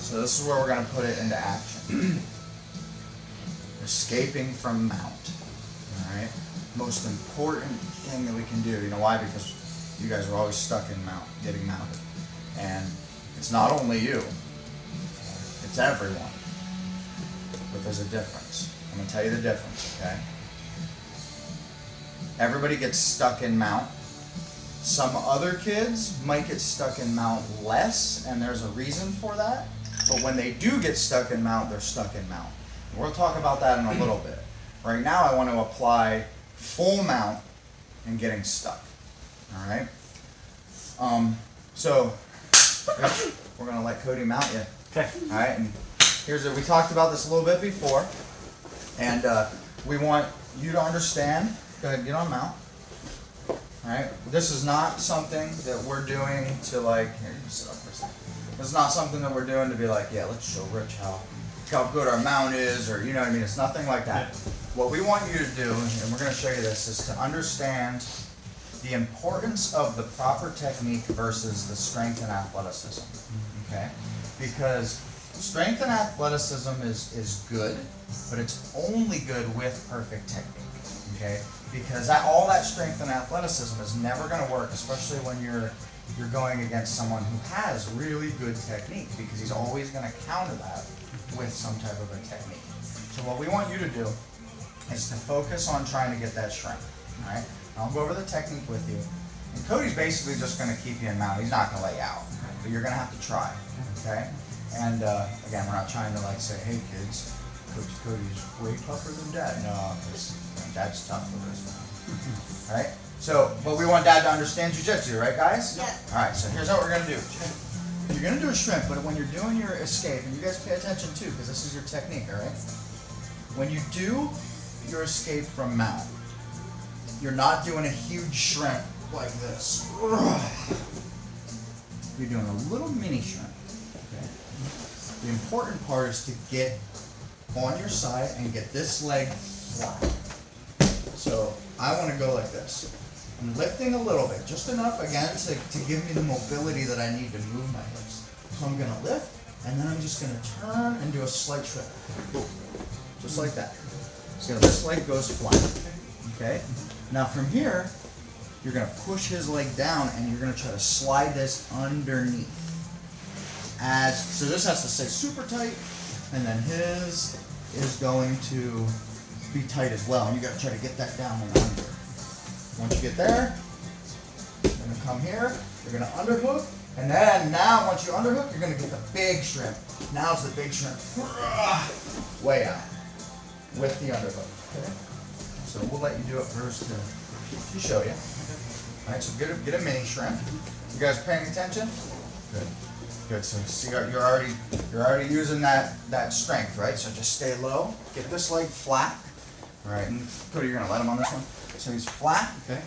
So this is where we're going to put it into action. Escaping from mount. Alright? Most important thing that we can do. You know why? Because you guys are always stuck in mount, getting mounted. And it's not only you. It's everyone. But there's a difference. I'm going to tell you the difference, okay? Everybody gets stuck in mount. Some other kids might get stuck in mount less, and there's a reason for that. But when they do get stuck in mount, they're stuck in mount. And we'll talk about that in a little bit. Right now, I want to apply full mount and getting stuck. All right? So, we're going to let Cody mount you. Okay. All right? And we talked about this a little bit before. And we want you to understand. Go ahead, get on mount. Alright, this is not something that we're doing to like, here, you can sit up for a second. This is not something that we're doing to be like, yeah, let's show Rich how good our mount is, or you know what I mean, it's nothing like that. What we want you to do, and we're going to show you this, is to understand the importance of the proper technique versus the strength and athleticism, okay? Because strength and athleticism is good, but it's only good with perfect technique, okay? Because all that strength and athleticism is never going to work, especially when you're going against someone who has really good technique, because he's always going to counter that with some type of a technique. So what we want you to do is to focus on trying to get that strength. All right? I'll go over the technique with you. And Cody's basically just going to keep you in mount. He's not going to lay out, but you're going to have to try. Okay? And again, we're not trying to like say, hey kids, Cody's way tougher than Dad. No, because Dad's tough for this one. Alright? So, but we want Dad to understand jiu-jitsu, right guys? Yeah. Alright, so here's what we're going to do. You're going to do a shrimp, but when you're doing your escape, and you guys pay attention too, because this is your technique, alright? When you do your escape from mount, you're not doing a huge shrimp like this. You're doing a little mini shrimp. Okay? The important part is to get on your side and get this leg flat. So I want to go like this. I'm lifting a little bit, just enough again to give me the mobility that I need to move my hips. So I'm going to lift, and then I'm just going to turn and do a slight shrimp. Just like that. So this leg goes flat. Okay? Now from here, you're going to push his leg down, and you're going to try to slide this underneath. So this has to stay super tight, and then his is going to be tight as well, and you got to try to get that down and under. Once you get there, you're going to come here, you're going to underhook, and then now once you underhook, you're going to get the big shrimp. Now's the big shrimp. Way out with the underhook. Okay? So we'll let you do it first to show you. All right, so get a mini shrimp. You guys paying attention? Good. Good. So see, you're already using that strength, right? So just stay low. Get this leg flat. All right, and Cody, you're gonna let him on this one. So he's flat. Okay.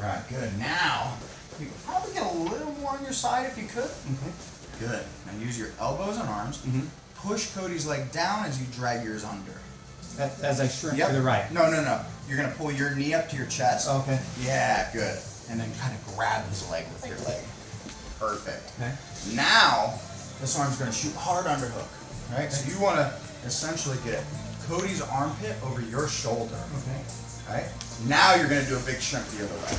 All right. Good. Now you could probably get a little more on your side if you could. Okay. Good. Now use your elbows and arms. Push Cody's leg down as you drag yours under. As I shrink to the right. No. You're gonna pull your knee up to your chest. Okay. Yeah. Good. And then kind of grab his leg with your leg. Perfect. Okay. Now, this arm's going to shoot hard underhook. Right? So you want to essentially get Cody's armpit over your shoulder. Okay. Right? Now you're going to do a big shrimp the other way.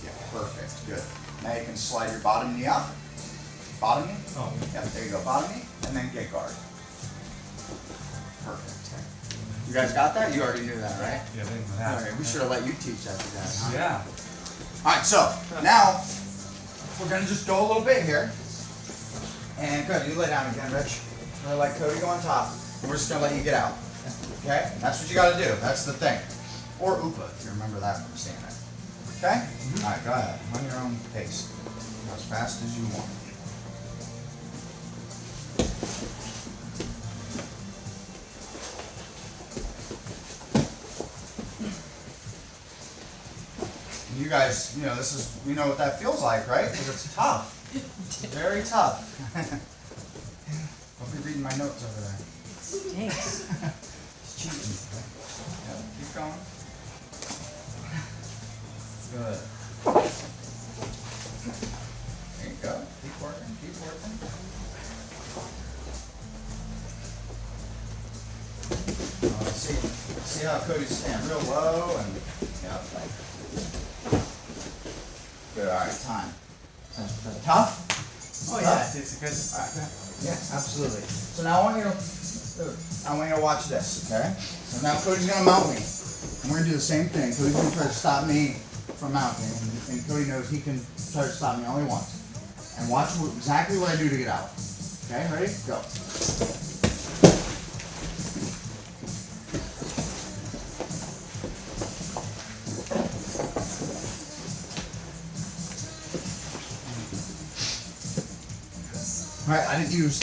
Yeah, perfect. Good. Now you can slide your bottom knee up. Bottom knee? Oh. Yeah, there you go. Bottom knee. And then get guard. Perfect. You guys got that? You already knew that, right? Yeah, I think that. Okay, we should have let you teach that to Dad, huh? Yeah. Alright, so now we're going to just go a little bit here. And good, you lay down again, Rich. I'm going to let Cody go on top. And we're just going to let you get out. Okay? That's what you got to do. That's the thing. Or Upa, if you remember that from seeing it. Okay? Alright, go ahead. Run your own pace. Go as fast as you want. You guys, you know what that feels like, right? Because it's tough. Very tough. Don't be reading my notes over there. Thanks. It's cheating. Yeah, keep going. Good. There you go. Keep working. Keep working. See how Cody's standing real low and, yeah. Good, all right, time. Tough? Oh, yeah, it's a good. All right. Yeah, absolutely. So now I want you to watch this, okay? So now Cody's gonna mount me. And we're gonna do the same thing. Cody's gonna try to stop me from mounting, and Cody knows he can try to stop me only once. And watch exactly what I do to get out. Okay, ready? Go. Alright, I didn't use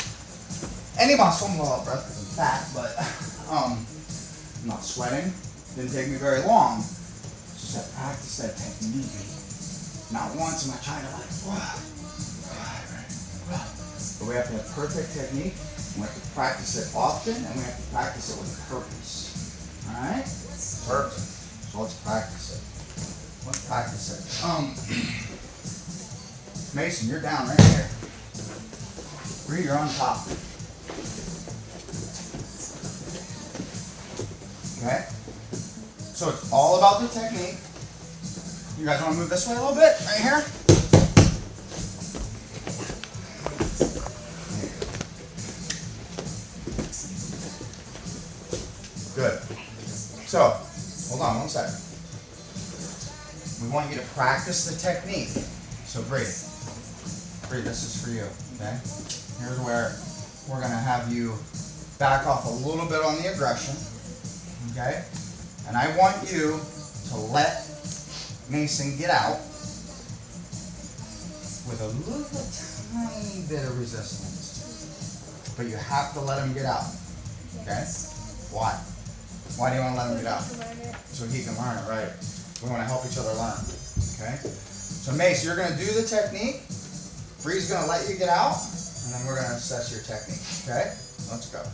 any muscle, I'm a little out of breath because I'm fat, but I'm not sweating. Didn't take me very long. Just to practice that technique. Not once am I trying to like, but we have to have perfect technique, and we have to practice it often, and we have to practice it with purpose. Alright? Perfect. So let's practice it. Let's practice it. Mason, you're down right here. Bree, you're on top. Okay? So it's all about the technique. You guys want to move this way a little bit? Right here? Good. So, hold on one second. We want you to practice the technique. So Bree, this is for you, okay? Here's where we're gonna have you back off a little bit on the aggression, okay? And I want you to let Mason get out with a little tiny bit of resistance. But you have to let him get out, okay? Why? Why do you want to let him get out? So he can learn it, right? We want to help each other learn, okay? So Mace, you're gonna do the technique. Bree's gonna let you get out. And then we're going to assess your technique, okay? Let's go.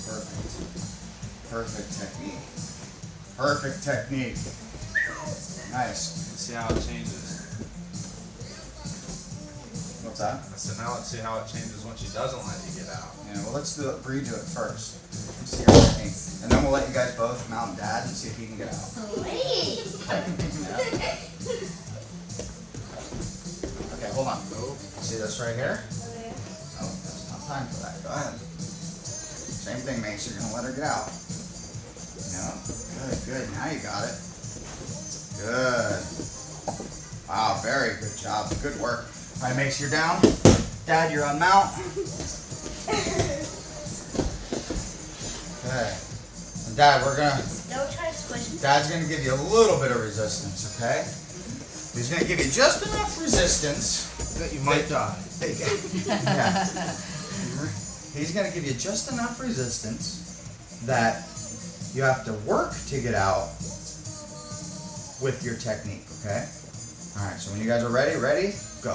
Perfect. Perfect technique. Perfect technique. Nice. Let's see how it changes. What's that? So now let's see how it changes when she doesn't let you get out. Yeah, well, let's do it. Bree, do it first. Let's see your technique. And then we'll let you guys both mount Dad and see if he can get out. Sweet. Okay, hold on. See this right here? Oh, that's not time for that. Go ahead. Same thing, Mace. You're going to let her get out. No. Good, good. Now you got it. Good. Wow, very good job. Good work. All right, Mace, you're down. Dad, you're on mount. Okay. And Dad, we're going to... Don't try to squish me. Dad's going to give you a little bit of resistance, okay? He's going to give you just enough resistance That you might die. yeah. He's going to give you just enough resistance that you have to work to get out with your technique, okay? All right, so when you guys are ready, go.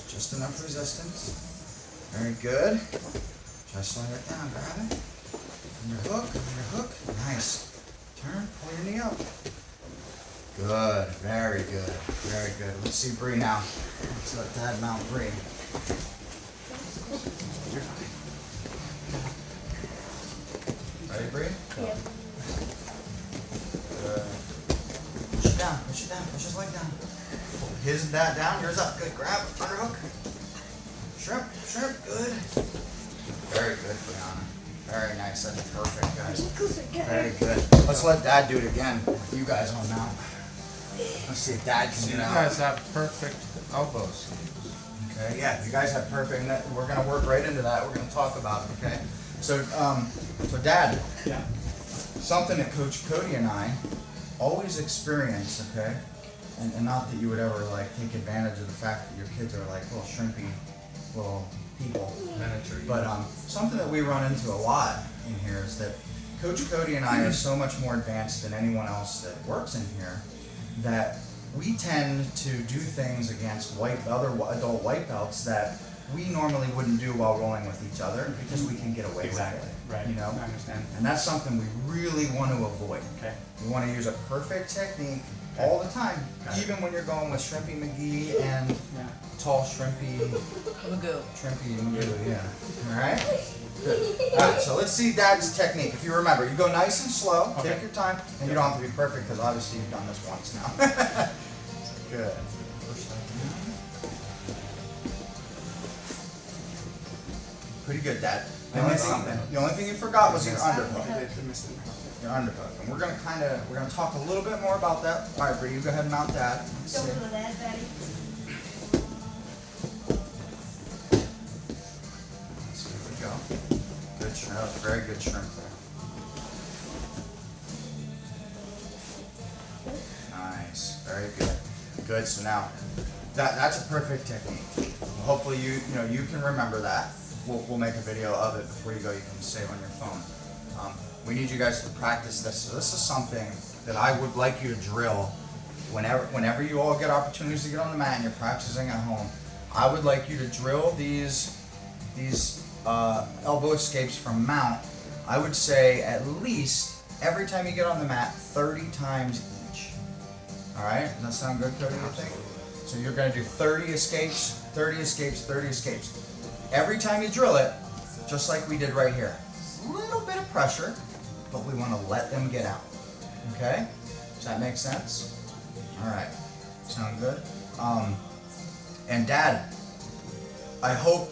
Just enough resistance. Very good. Try slowing it down, grab it. On your hook. Nice. Turn, pull your knee up. Good, very good, very good. Let's see Bree now. Let's let Dad mount Bree. You're fine. Ready, Bree? Yeah. Good. Push it down, push his leg down. Pull his and that down, yours up. Good, grab, underhook. Shrimp, good. Very good, Brianna. Very nice, that's perfect, guys. Very good. Let's let Dad do it again. You guys on mount. Let's see if Dad can You do it. guys have perfect elbows. Okay, yeah, you guys have perfect, and we're gonna work right into that. We're gonna talk about it, okay? So Dad. Yeah. Something that Coach Cody and I always experience, okay? And not that you would ever like take advantage of the fact that your kids are like little shrimpy little people. Miniature. But something that we run into a lot in here is that Coach Cody and I are so much more advanced than anyone else that works in here that we tend to do things against other adult white belts that we normally wouldn't do while rolling with each other because we can get away Exactly. with it. Right. You know? I understand. And that's something we really want to avoid. Okay. We want to use a perfect technique all the time, Got it. even when you're going with Shrimpy McGee and Yeah. tall shrimpy, Magoo. yeah. Alright? Good. Alright, so let's see Dad's technique. If you remember, you go nice and slow, Okay. take your time, and you don't have to be perfect because obviously you've done this once now. Good. Push that down. Pretty good, Dad. The only thing you forgot was your underhook. Your underhook. And we're gonna talk a little bit more about that. Alright, Bree, you go ahead and mount Dad. Let's Don't see. do that, Daddy. Here we go. Good shrimp. That was very good shrimp there. Nice. Very good. Good. So now, that's a perfect technique. Hopefully you can remember that. We'll make a video of it before you go. You can save on your phone. We need you guys to practice this. So this is something that I would like you to drill whenever you all get opportunities to get on the mat and you're practicing at home. I would like you to drill these elbow escapes from mount. I would say at least every time you get on the mat, 30 times each. All right? Does that sound good, Cody, you think? So you're going to do 30 escapes, 30 escapes, 30 escapes. Every time you drill it, just like we did right here. A little bit of pressure, but we want to let them get out. Okay? Does that make sense? All right. Sound good? And Dad, I hope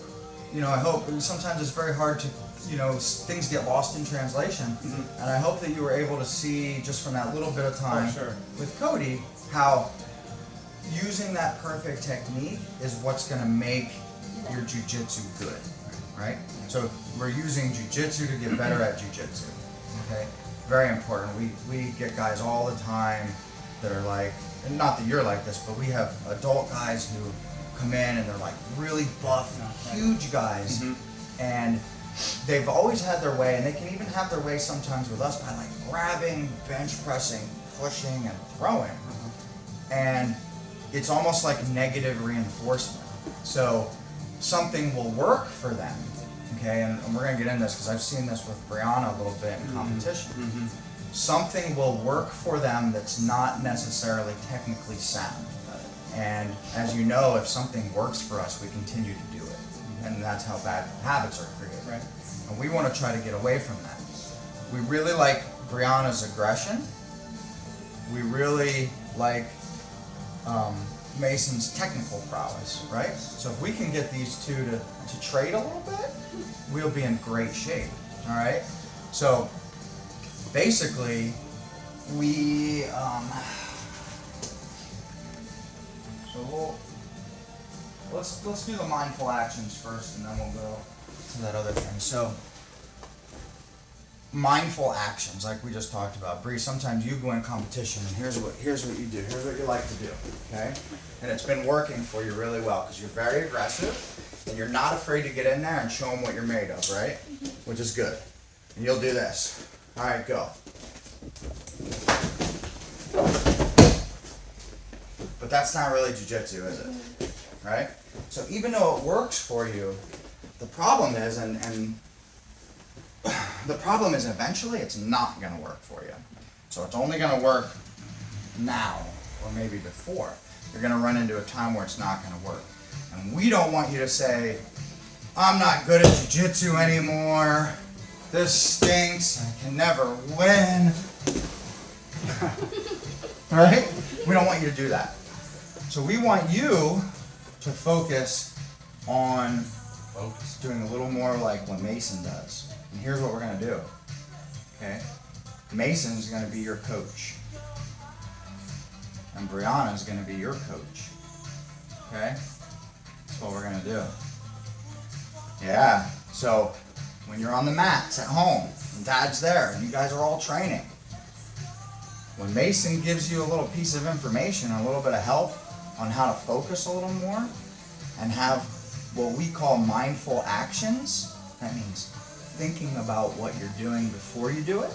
sometimes it's very hard to, things get lost in translation. Mm-hmm. And I hope that you were able to see just from that little bit of time sure. with Cody how using that perfect technique is what's going to make your jiu-jitsu good, right? So we're using jiu-jitsu to get better at jiu-jitsu, okay? Very important. We get guys all the time that are like, and not that you're like this, but we have adult guys who come in and they're like really buff, huge guys, and they've always had their way, and they can even have their way sometimes with us by like grabbing, bench pressing, pushing, and throwing. And it's almost like negative reinforcement. So something will work for them, okay? And we're gonna get into this because I've seen this with Brianna a little bit in competition. Something will work for them that's not necessarily technically sound. And as you know, if something works for us, we continue to do it. And that's how bad habits are created. Right. And we want to try to get away from that. We really like Brianna's aggression. We really like Mason's technical prowess, right? So if we can get these two to trade a little bit, we'll be in great shape, all right? So basically, let's do the mindful actions first, and then we'll go to that other thing. So mindful actions, like we just talked about. Bree, sometimes you go in competition, and here's what you do. Here's what you like to do, okay? And it's been working for you really well because you're very aggressive, and you're not afraid to get in there and show them what you're made of, right? Which is good. And you'll do this. All right, go. But that's not really jiu-jitsu, is it? Right? So even though it works for you, the problem is, and the problem is eventually it's not going to work for you. So it's only going to work now or maybe before. You're going to run into a time where it's not going to work. And we don't want you to say, I'm not good at jiu-jitsu anymore. This stinks. I can never win. Right? We don't want you to do that. So we want you to focus on doing a little more like what Mason does. And here's what we're going to do. Okay? Mason's going to be your coach. And Brianna's going to be your coach. Okay? That's what we're going to do. Yeah. So when you're on the mats at home and Dad's there and you guys are all training, when Mason gives you a little piece of information, a little bit of help on how to focus a little more and have what we call mindful actions, that means thinking about what you're doing before you do it,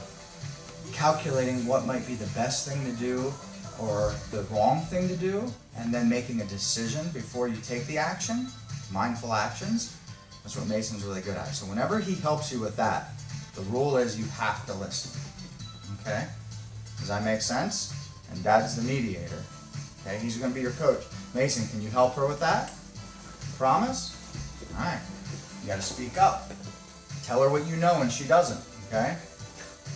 calculating what might be the best thing to do or the wrong thing to do, and then making a decision before you take the action, mindful actions. That's what Mason's really good at. So whenever he helps you with that, the rule is you have to listen. Okay? Does that make sense? And Dad's the mediator. Okay? He's going to be your coach. Mason, can you help her with that? Promise? Alright. You gotta speak up. Tell her what you know and she doesn't, okay?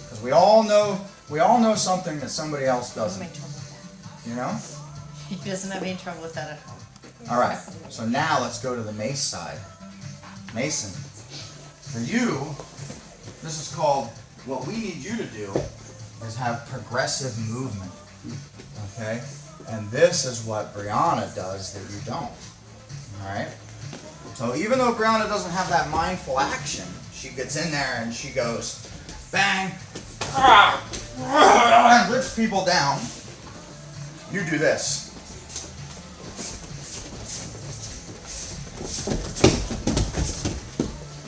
Because we all know something that somebody else Doesn't doesn't. make trouble with You know? that. He doesn't have any trouble with that at home. Alright, so now let's go to the mace side. Mason, for you, this is called, what we need you to do is have progressive movement. Okay? And this is what Brianna does that you don't. Alright? So even though Brianna doesn't have that mindful action, she gets in there and she goes, bang, and rips people down. You do this.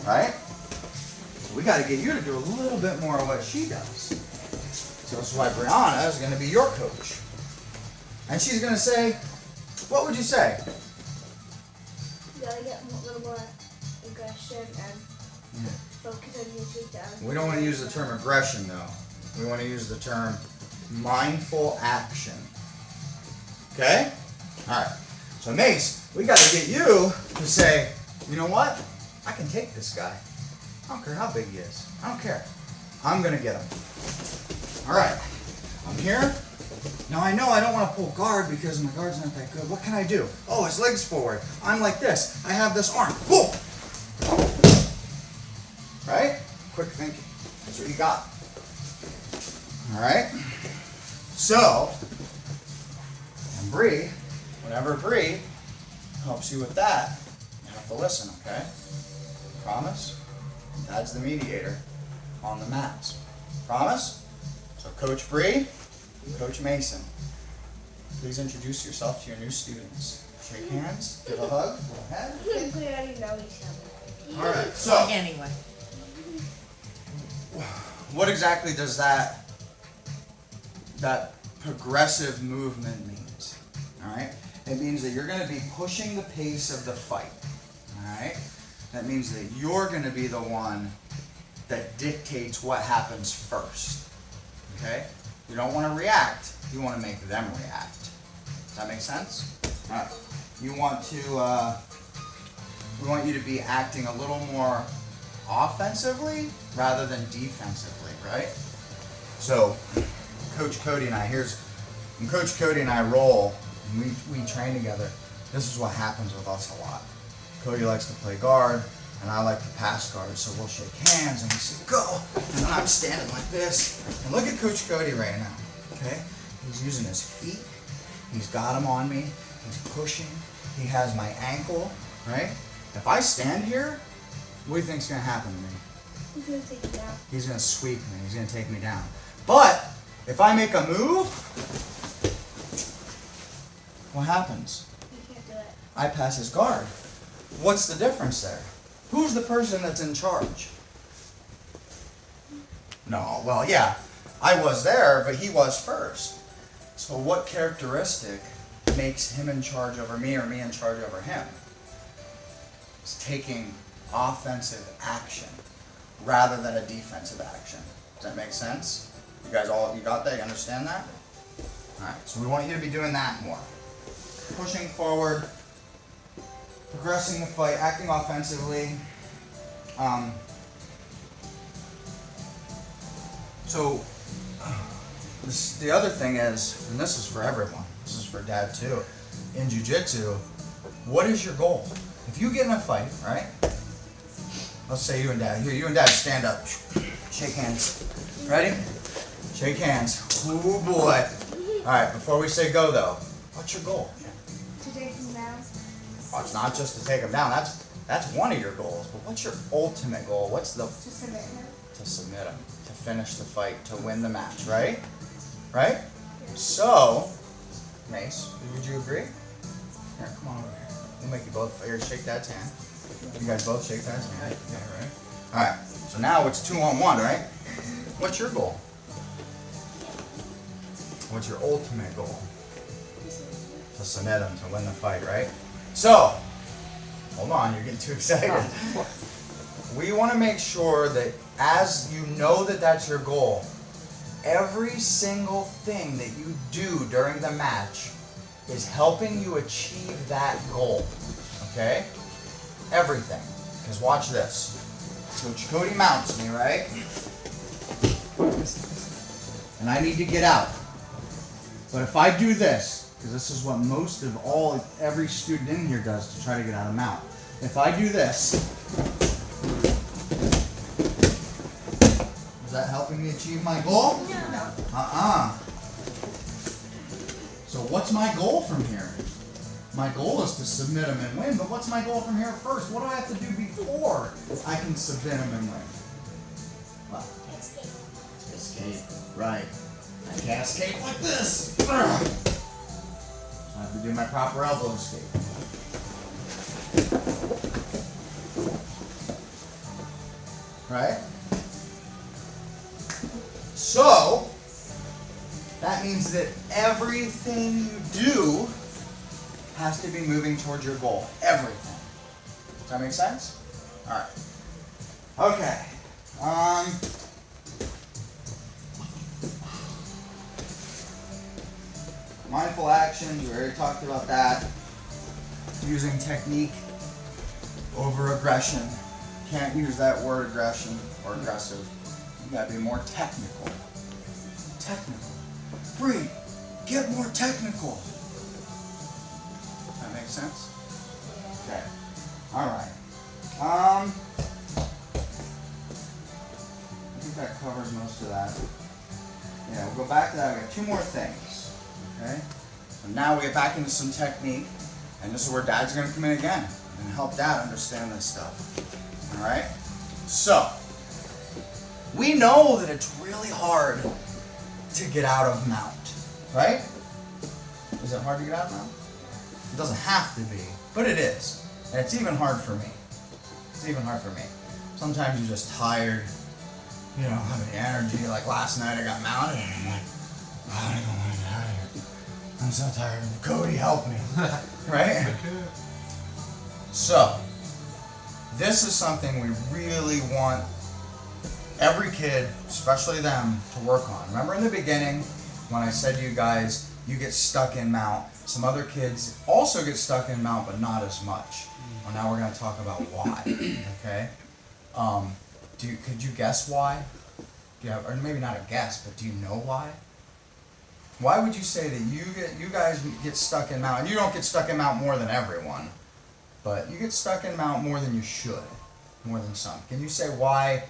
Right? So we got to get you to do a little bit more of what she does. So this is why Brianna is going to be your coach. And she's going to say, what would you say? You gotta get a little more aggression and focus on your takedown. We don't want to use the term aggression though. We want to use the term mindful action. Okay? Alright. So Mace, we got to get you to say, you know what? I can take this guy. I don't care how big he is. I don't care. I'm going to get him. Alright. I'm here. Now I know I don't want to pull guard because my guard's not that good. What can I do? Oh, his leg's forward. I'm like this. I have this arm. Boom! Right? Quick thinking. That's what you got. Alright? So, and Bree, whenever Bree helps you with that, you have to listen, okay? Promise? Dad's the mediator on the mats. Promise? So Coach Bree and Coach Mason, please introduce yourself to your new students. Shake hands, give a hug, go ahead. I think we already know each other. Alright, so Anyway. what exactly does that progressive movement means? Alright? It means that you're going to be pushing the pace of the fight. Alright? That means that you're going to be the one that dictates what happens first. Okay? You don't want to react, you want to make them react. Does that make sense? Alright. You want to, we want you to be acting a little more offensively rather than defensively, right? So, Coach Cody and I, when Coach Cody and I roll, and we train together, this is what happens with us a lot. Cody likes to play guard, and I like to pass guard, so we'll shake hands and we say, go! And then I'm standing like this. And look at Coach Cody right now, okay? He's using his feet, he's got them on me, he's pushing, he has my ankle, right? If I stand here, what do you think's gonna happen to me? He's gonna take you down. He's gonna sweep me, he's gonna take me down. But, if I make a move, what happens? You can't do it. I pass his guard. What's the difference there? Who's the person that's in charge? No, well, yeah, I was there, but he was first. So what characteristic makes him in charge over me or me in charge over him? It's taking offensive action rather than a defensive action. Does that make sense? You guys you got that? You understand that? Alright, so we want you to be doing that more. Pushing forward, progressing the fight, acting offensively. So the other thing is, and this is for everyone, this is for Dad too, in jiu-jitsu, what is your goal? If you get in a fight, right? Let's say you and Dad, here, you and Dad stand up, shake hands. Ready? Shake hands. Oh boy. Alright, before we say go though, what's your goal? To take him down. Oh, it's not just to take him down. That's one of your goals. But what's your ultimate goal? What's the To submit him. to submit him, to finish the fight, to win the match, right? Right? So, Mace, would you agree? Here, come on over here. We'll make you both. Here, shake Dad's hand. You guys both shake Dad's hand. Yeah, right. All right. So now it's 2-on-1, right? What's your goal? What's your ultimate goal? To submit him, to win the fight, right? So, hold on, you're getting too excited. We want to make sure that as you know that that's your goal, every single thing that you do during the match is helping you achieve that goal, okay? everything. Because watch this. Coach Cody mounts me, right? And I need to get out. But if I do this, because this is what most of every student in here does to try to get out of mount. If I do this, is that helping me achieve my goal? No. So what's my goal from here? My goal is to submit him and win, but what's my goal from here first? What do I have to do before I can submit him and win? Well, escape. Right. I can't escape like this. I have to do my proper elbow escape. Right? So, that means that everything you do has to be moving towards your goal. Everything. Does that make sense? Alright. Okay. Mindful actions, we already talked about that. Using technique over aggression. Can't use that word aggression or aggressive. You gotta be more technical. Technical. Bree, get more technical. That makes sense? Okay. Alright. I think that covers most of that. Yeah, we'll go back to that. We got two more things. Okay? So now we get back into some technique, and this is where Dad's going to come in again and help Dad understand this stuff. Alright? So, we know that it's really hard to get out of mount. Right? Is it hard to get out of mount? It doesn't have to be, but it is. And it's even hard for me. It's even hard for me. Sometimes you're just tired, you don't have any energy. Like last night I got mounted and I'm like, oh, I don't want to get out of here. I'm so tired. Cody, help me. Right? So, this is something we really want every kid, especially them, to work on. Remember in the beginning when I said to you guys, you get stuck in mount. Some other kids also get stuck in mount, but not as much. Well, now we're going to talk about why. Okay? Could you guess why? Yeah, or maybe not a guess, but do you know why? Why would you say that you guys get stuck in mount? And you don't get stuck in mount more than everyone, but you get stuck in mount more than you should, more than some. Can you say why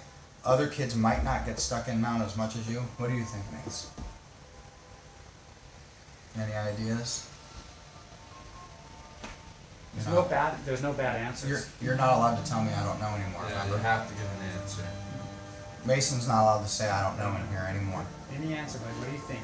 other kids might not get stuck in mount as much as you? What do you think, Mace? Any ideas? There's no bad answers. You're not allowed to tell me I don't know anymore. Yeah, you Remember? have to give an answer. Mason's not allowed to say I don't know in here anymore. Any answer, but what do you think?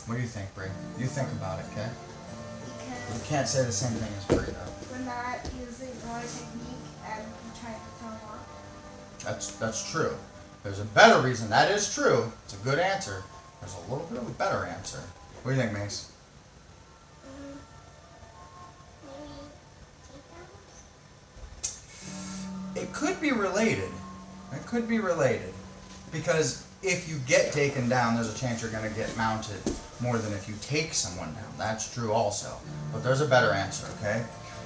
What do you think, Bree? You think about it, okay? You Because can't say the same thing as Bree, though. we're not using our technique and we're trying to tell them off. That's true. There's a better reason. That is true. It's a good answer. There's a little bit of a better answer. What do you think, Mace? Maybe It could be related. It could be related. Because if you get taken down, there's a chance you're going to get mounted more than if you take someone down. That's true also. But there's a better answer, okay?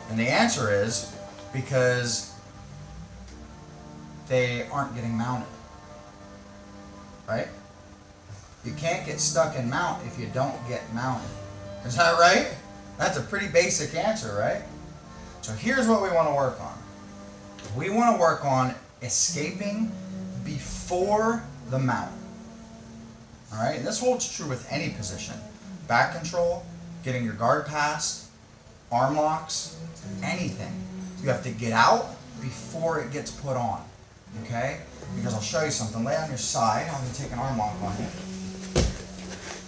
And the answer is because they aren't getting mounted. Right? You can't get stuck in mount if you don't get mounted. Is that right? That's a pretty basic answer, right? So here's what we want to work on. We want to work on escaping before the mount. Alright? And this holds true with any position. Back control, getting your guard passed, arm locks, anything. You have to get out before it gets put on. Okay? Because I'll show you something. Lay on your side. I'm going to take an arm lock on you.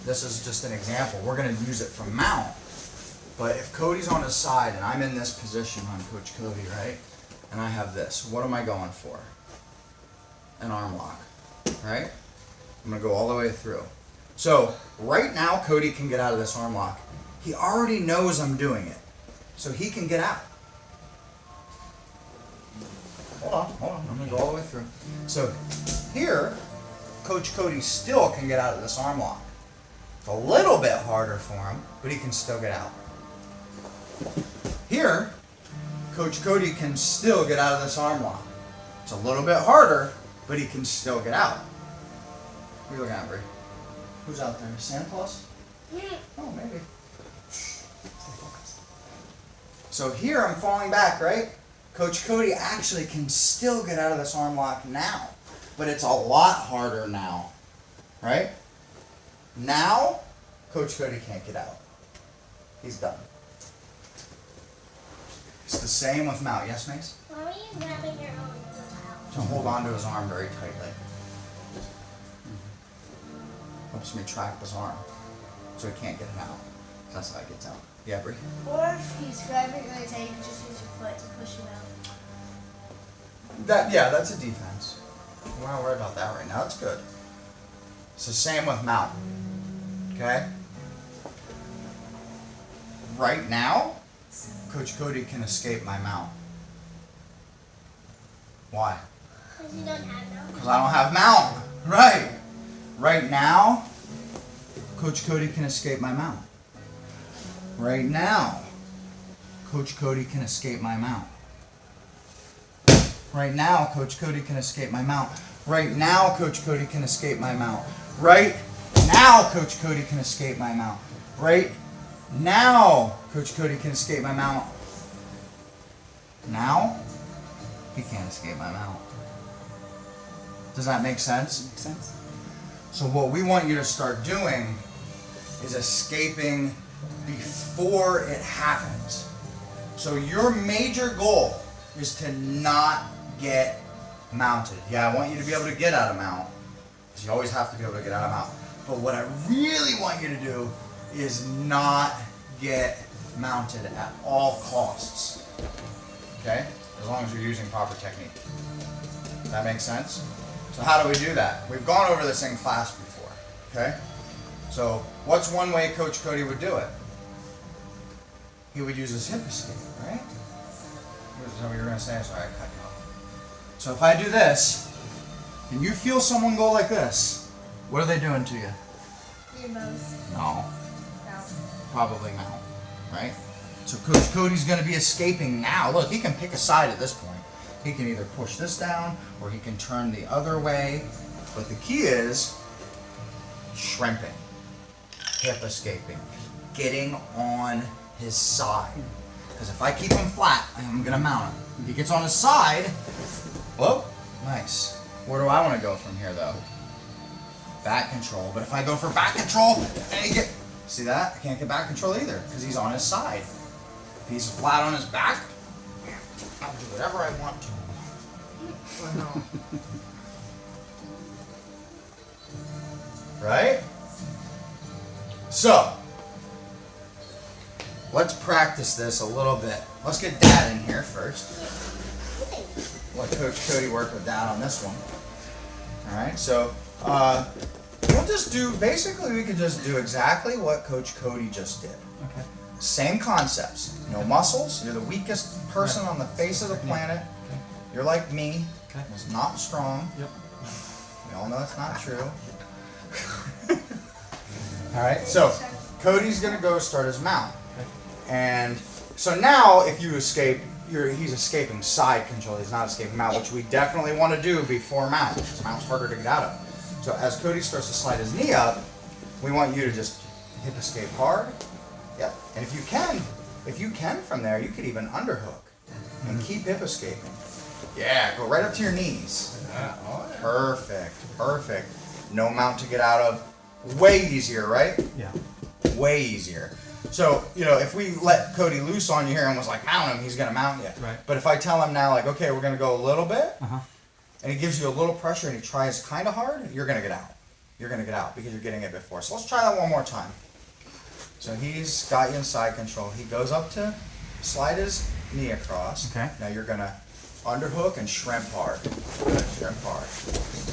This is just an example. We're going to use it from mount. But if Cody's on his side and I'm in this position, I'm Coach Cody, right? And I have this. What am I going for? An arm lock, right? I'm going to go all the way through. So right now, Cody can get out of this arm lock. He already knows I'm doing it. So he can get out. Hold on. I'm going to go all the way through. So here, Coach Cody still can get out of this arm lock. It's a little bit harder for him, but he can still get out. Here, Coach Cody can still get out of this arm lock. It's a little bit harder, but he can still get out. What are you looking at, Brie? Who's out there? Santa Claus? Oh, maybe. So here I'm falling back, right? Coach Cody actually can still get out of this arm lock now, but it's a lot harder now, right? Now, Coach Cody can't get out. He's done. It's the same with mount. Yes, Mace? Why are you grabbing your own out? To hold onto his arm very tightly. Helps me trap his arm so he can't get it out. That's how it gets out. Yeah, Brie? Or if he's grabbing really tight, you can just use your foot to push him out. That's a defense. We're not worried about that right now. It's good. It's the same with mount. Okay? Right now, Coach Cody can escape my mount. Why? Because you don't have no. Because I don't have mount. Right. Right now, Coach Cody can escape my mount. Right now, Coach Cody can escape my mount. Right now, Coach Cody can escape my mount. Right now, Coach Cody can escape my mount. Right now, Coach Cody can escape my mount. Right now, Coach Cody can escape my mount. Now, he can't escape my mount. Does that make sense? Makes sense. So what we want you to start doing is escaping before it happens. So your major goal is to not get mounted. Yeah, I want you to be able to get out of mount, because you always have to be able to get out of mount. But what I really want you to do is not get mounted at all costs. Okay? As long as you're using proper technique. Does that make sense? So how do we do that? We've gone over this in class before. Okay? So what's one way Coach Cody would do it? He would use his hip escape, right? What is that what you were going to say? Sorry, I cut you off. So if I do this, and you feel someone go like this, what are they doing to you? Your most. No. No. Probably mount, right? So Coach Cody's going to be escaping now. Look, he can pick a side at this point. He can either push this down or he can turn the other way. But the key is shrimping, hip escaping, getting on his side. Because if I keep him flat, I'm going to mount him. If he gets on his side, whoa, nice. Where do I want to go from here though? Back control. But if I go for back control, and he get, see that? I can't get back control either because he's on his side. If he's flat on his back, I'll do whatever I want to. Right? So, let's practice this a little bit. Let's get Dad in here first. Let Coach Cody work with Dad on this one. Alright, so we'll just do, basically we can just do exactly what Coach Cody just did. Okay. Same concepts. No muscles. You're the weakest person on the face of the planet. Okay. You're like me. Okay. It's not strong. Yep. We all know it's not true. Alright, so Cody's gonna go start his mount. Okay. And so now if you escape, he's escaping side control, he's not escaping mount, which we definitely want to do before mount, because mount's harder to get out of. So as Cody starts to slide his knee up, we want you to just hip escape hard. Yep. And if you can from there, you could even underhook and keep hip escaping. Yeah, go right up to your knees. Perfect, perfect. No mount to get out of. Way easier, right? Yeah. Way easier. So, if we let Cody loose on you here and was like, mount him, he's going to mount you. Right. But if I tell him now, like, okay, we're going to go a little bit, Uh-huh. and he gives you a little pressure and he tries kind of hard, you're going to get out. You're going to get out because you're getting it before. So let's try that one more time. So he's got you in side control. He goes up to slide his knee across. Okay. Now you're going to underhook and shrimp hard. Good, shrimp hard.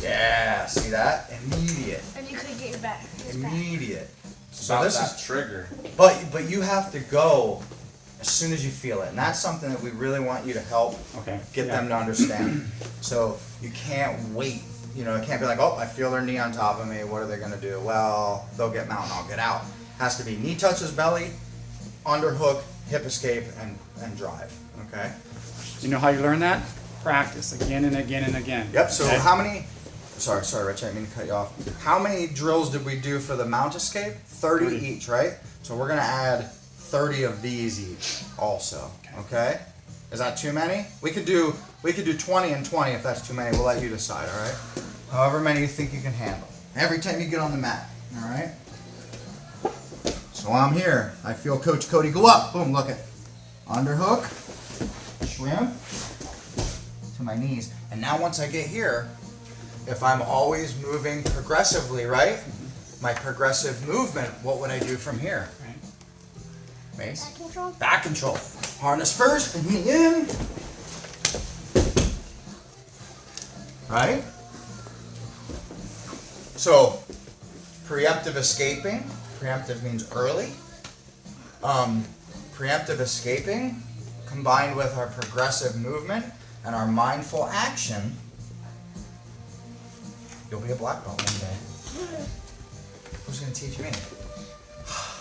Yeah, see that? Immediate. And you could get your back. Immediate. So So this that is, trigger. but you have to go as soon as you feel it, and that's something that we really want you to help Okay. get Yeah. them to understand. So you can't wait. It can't be like, oh, I feel their knee on top of me. What are they going to do? Well, they'll get mount and I'll get out. Has to be knee touches belly, underhook, hip escape, and drive, okay? You know how you learn that? Practice again and again and again. Yep, so Okay? how many, sorry, Rich, I didn't mean to cut you off. How many drills did we do for the mount escape? 30 each, right? So we're gonna add 30 of these each also, okay? Is that too many? We could do 20 and 20 if that's too many. We'll let you decide, all right? However many you think you can handle. Every time you get on the mat, all right? So while I'm here, I feel Coach Cody go up. Boom, look it. Underhook, shrimp, to my knees. And now once I get here, if I'm always moving progressively, right? My progressive movement, what would I do from here? Right. Mace? Back control. Back control. Harness first, and knee in. Right? So, preemptive escaping. Preemptive means early. Preemptive escaping combined with our progressive movement and our mindful action, you'll be a black belt one day. Who's going to teach me?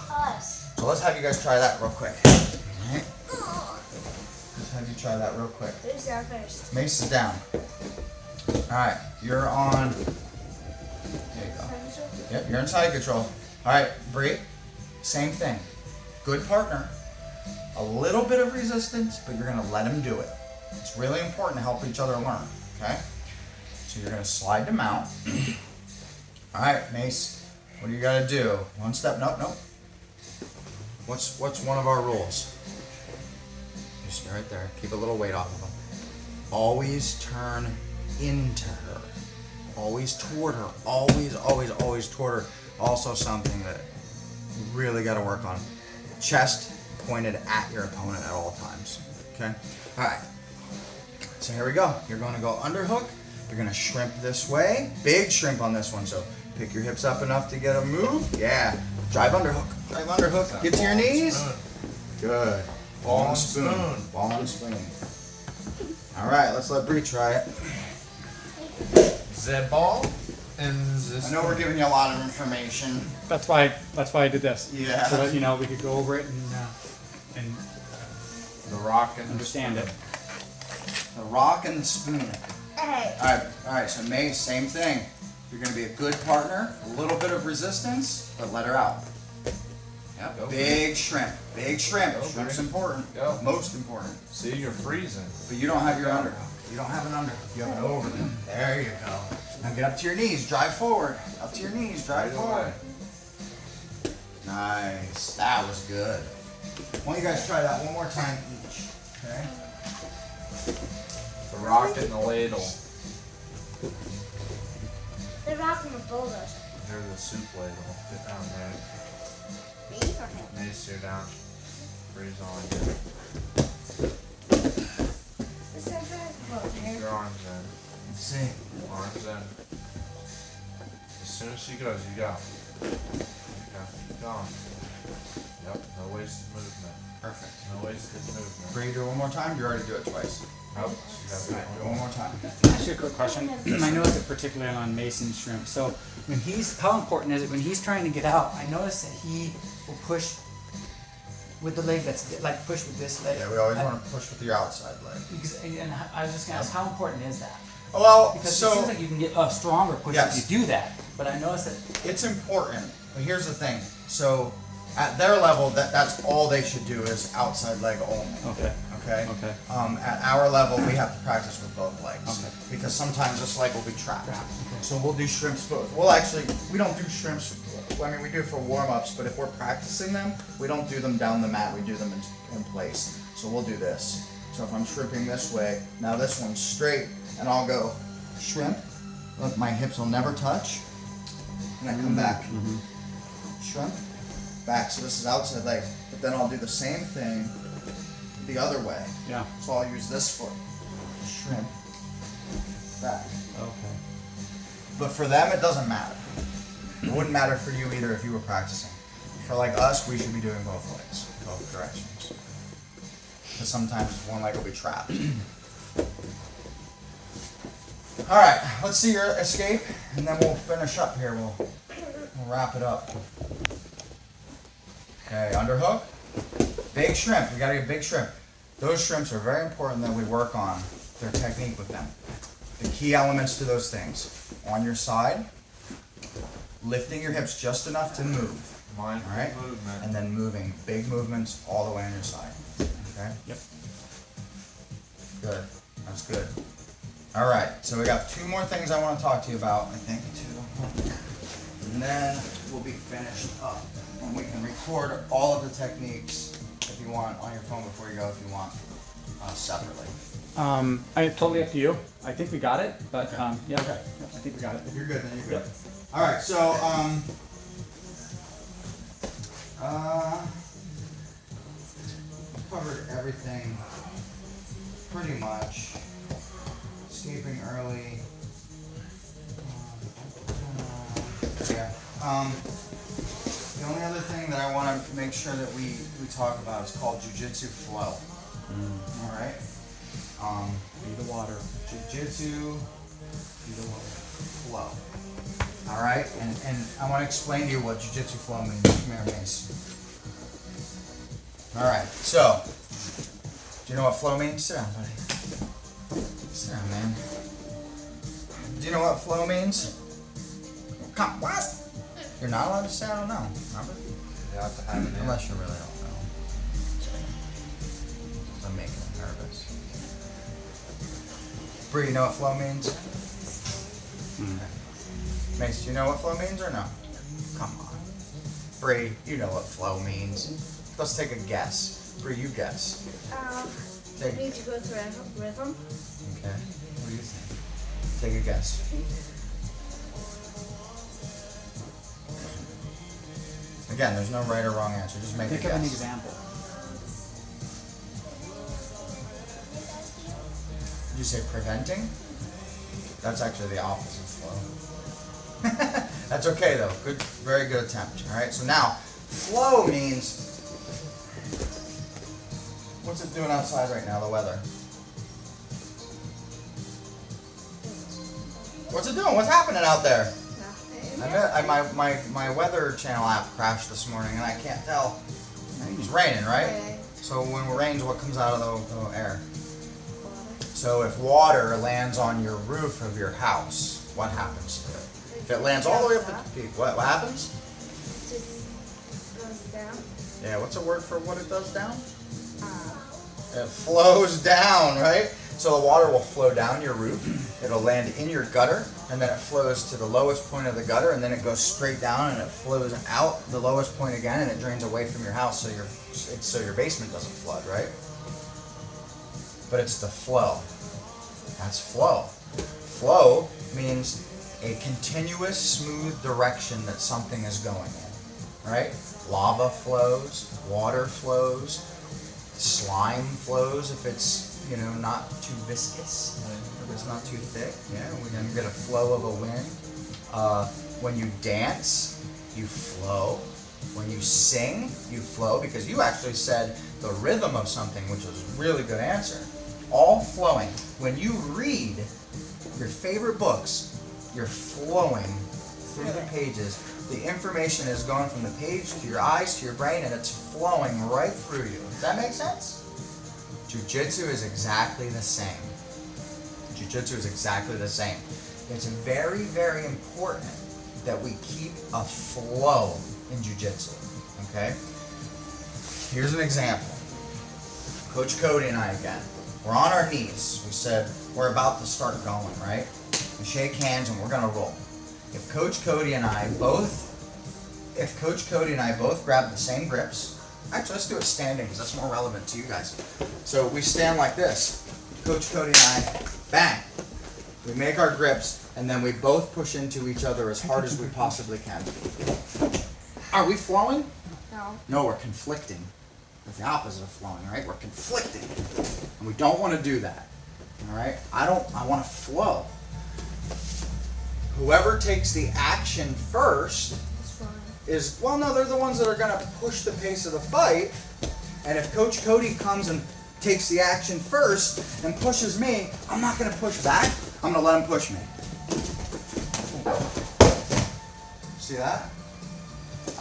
Us. So let's have you guys try that real quick. Alright? Let's have you try that real quick. Who's down first? Mace is down. Alright, you're on. There you go. Yep, you're in side control. Alright, Bree, same thing. Good partner. A little bit of resistance, but you're going to let him do it. It's really important to help each other learn, okay? So you're going to slide to mount. Alright, Mace, what do you got to do? One step, nope. What's one of our rules? Just right there. Keep a little weight off of them. Always turn into her. Always toward her. Always toward her. Also something that you really got to work on. Chest pointed at your opponent at all times. Okay? Alright. So here we go. You're going to go underhook. You're going to shrimp this way. Big shrimp on this one. So pick your hips up enough to get a move. Yeah. Drive underhook. Drive underhook. Get to your knees. Good. Ball and spoon. Ball and spoon. Alright, let's let Bree try it. The ball and I know we're giving you a lot of information. That's why I did this. Yeah. So that we could go over it and the rock and understand it. The rock and the spoon. Hey. Alright, so May, same thing. You're going to be a good partner, a little bit of resistance, but let her out. Yep. Go, Big shrimp. Big shrimp. Go, Shrimp's Bree. important. Go. Most important. See, you're freezing. But you don't have your underhook. You don't have an underhook. You have an overhook. There you go. Now get up to your knees. Drive forward. Up to your knees. Drive Right forward. away. Nice. That was good. Why don't you guys try that one more time each? Okay? The rock and the ladle. The rock and the boulders. Here's the soup ladle. Get down there. Me or him? Mace, you're down. Breeze on you. This is Keep your arms in. Let's see. Arms in. As soon as she goes, you go. Keep going. Yep, no wasted movement. Perfect. No wasted movement. Bree, do it one more time. You already do it twice. Nope. She got Do it one more time. Actually, a quick question. I noticed it particularly on Mason shrimp. So how important is it when he's trying to get out? I noticed that he will push with the leg that's push with this leg. Yeah, we always want to push with your outside leg. And I was just gonna ask, how important is that? Well, Because it so seems like you can get a stronger push Yes. if you do that. But I noticed that it's important. But here's the thing. So at their level, that's all they should do is outside leg only. Okay. Okay. Okay. At our level, we have to practice with both legs Okay. because sometimes this leg will be trapped. Okay. So we'll do shrimps both. We don't do shrimps. I mean, we do for warm-ups, but if we're practicing them, we don't do them down the mat. We do them in place. So we'll do this. So if I'm shrimping this way, now this one's straight, and I'll go shrimp. Look, my hips will never touch, and I come back. Shrimp, back. So this is outside leg, but then I'll do the same thing the other way. Yeah. So I'll use this foot, shrimp, back. Okay. But for them, it doesn't matter. It wouldn't matter for you either if you were practicing. For like us, we should be doing both legs, both directions. Because sometimes one leg will be trapped. All right, let's see your escape, and then we'll finish up here. We'll wrap it up. Okay, underhook. Big shrimp, we gotta get big shrimp. Those shrimps are very important that we work on their technique with them. The key elements to those things. On your side, lifting your hips just enough to move. Mindful Alright? movement. And then moving, big movements all the way on your side. Okay? Yep. Good. That's good. Alright, so we got 2 more things I want to talk to you about, I think, 2. And then we'll be finished up. And we can record all of the techniques if you want on your phone before you go, if you want, separately. Totally up to you. I think we got it, but Okay. yeah. Okay. Yep, I think we got it. If you're good, then you're good. Yep. Alright, so, covered everything pretty much. Escaping early. Yeah. The only other thing that I want to make sure that we talk about is called jujitsu flow. Alright? Be the water. Jiu-jitsu flow. Alright, and I want to explain to you what jiu-jitsu flow means. Come here, Mace. Alright, so, do you know what flow means? Sit down, buddy. Sit down, man. Do you know what flow means? Come, what? You're not allowed to say I don't know, remember? You have to have it in. Unless you really don't know. I'm making him nervous. Bree, you know what flow means? Mace, do you know what flow means or no? Come on. Bree, you know what flow means. Let's take a guess. Bree, you guess. It means to go through rhythm. Okay. What do you think? Take a guess. Again, there's no right or wrong answer. Just make a Think of an guess. example. Did you say preventing? That's actually the opposite flow. That's okay though. Good, very good attempt. All right. So now, flow means. What's it doing outside right now? The weather. What's it doing? What's happening out there? My Weather Channel app crashed this morning, and I can't tell. It's raining, right? So when it rains, what comes out of the air? So if water lands on your roof of your house, what happens to it? If it lands all the way up at the peak, what happens? It just goes down. Yeah, what's a word for what it does down? It flows down, right? So the water will flow down your roof, it'll land in your gutter, and then it flows to the lowest point of the gutter, and then it goes straight down, and it flows out the lowest point again, and it drains away from your house, so your basement doesn't flood, right? But it's the flow. That's flow. Flow means a continuous, smooth direction that something is going in, right? Lava flows, water flows, slime flows if it's, not too viscous, if it's not too thick. Yeah, we can get a flow of a wind. When you dance, you flow. When you sing, you flow, because you actually said the rhythm of something, which was a really good answer. All flowing. When you read your favorite books, you're flowing through the pages. The information is going from the page to your eyes to your brain, and it's flowing right through you. Does that make sense? Jiu-jitsu is exactly the same. Jiu-jitsu is exactly the same. It's very, very important that we keep a flow in jiu-jitsu. Okay? Here's an example. Coach Cody and I again. We're on our knees. We said we're about to start going, right? We shake hands and we're gonna roll. If Coach Cody and I both grab the same grips, actually let's do it standing because that's more relevant to you guys. So we stand like this. Coach Cody and I, bang. We make our grips and then we both push into each other as hard as we possibly can. Are we flowing? No. No, we're conflicting. That's the opposite of flowing, right? We're conflicting. And we don't want to do that. All right? I want to flow. Whoever takes the action first is, well, no, they're the ones that are going to push the pace of the fight. And if Coach Cody comes and takes the action first and pushes me, I'm not going to push back. I'm going to let him push me. See that?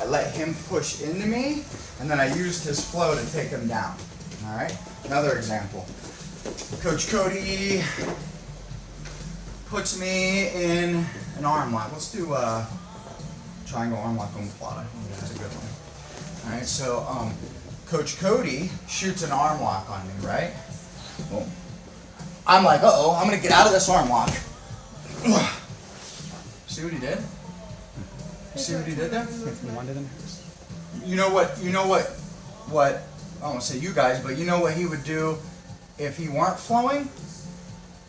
I let him push into me, and then I used his flow to take him down. All right? Another example. Coach Cody puts me in an arm lock. Let's do triangle arm lock omoplata. That's a good one. All right, so Coach Cody shoots an arm lock on me, right? Boom. I'm like, uh-oh, I'm gonna get out of this arm lock. See what he did? You see what he did there? You know what, I won't say you guys, but you know what he would do if he weren't flowing?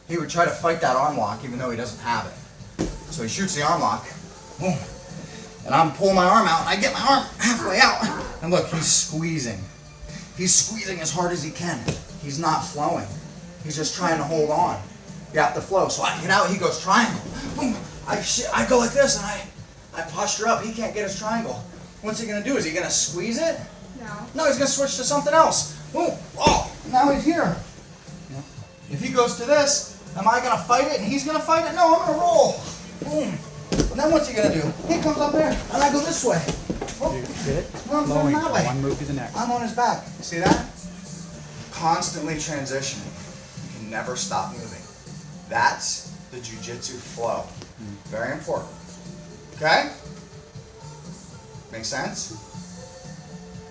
He would try to fight that arm lock even though he doesn't have it. So he shoots the arm lock, boom, and I'm pulling my arm out, and I get my arm halfway out, and look, he's squeezing. He's squeezing as hard as he can. He's not flowing. He's just trying to hold on. You have to flow. So I get out, he goes triangle. Boom. I go like this, and I posture up. He can't get his triangle. What's he gonna do? Is he gonna squeeze it? No. No, he's gonna switch to something else. Boom. Oh, now he's here. If he goes to this, am I gonna fight it and he's gonna fight it? No, I'm gonna roll. Boom. And then what's he gonna do? He comes up there, and I go this way. Oh, Good. no, I'm going that way. One move to the next. I'm on his back. See that? Constantly transitioning. You can never stop moving. That's the jiu-jitsu flow. Very important. Okay? Make sense?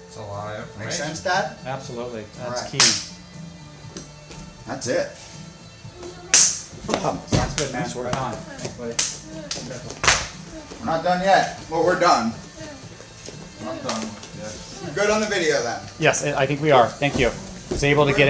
It's a lot of Make information. sense, Dad? Absolutely. That's Alright. key. That's it. Sounds good, man. We're on. We're not done yet. Well, we're done. I'm done with it. You're good on the video then. Yes, I think we are. Thank you. Was able to get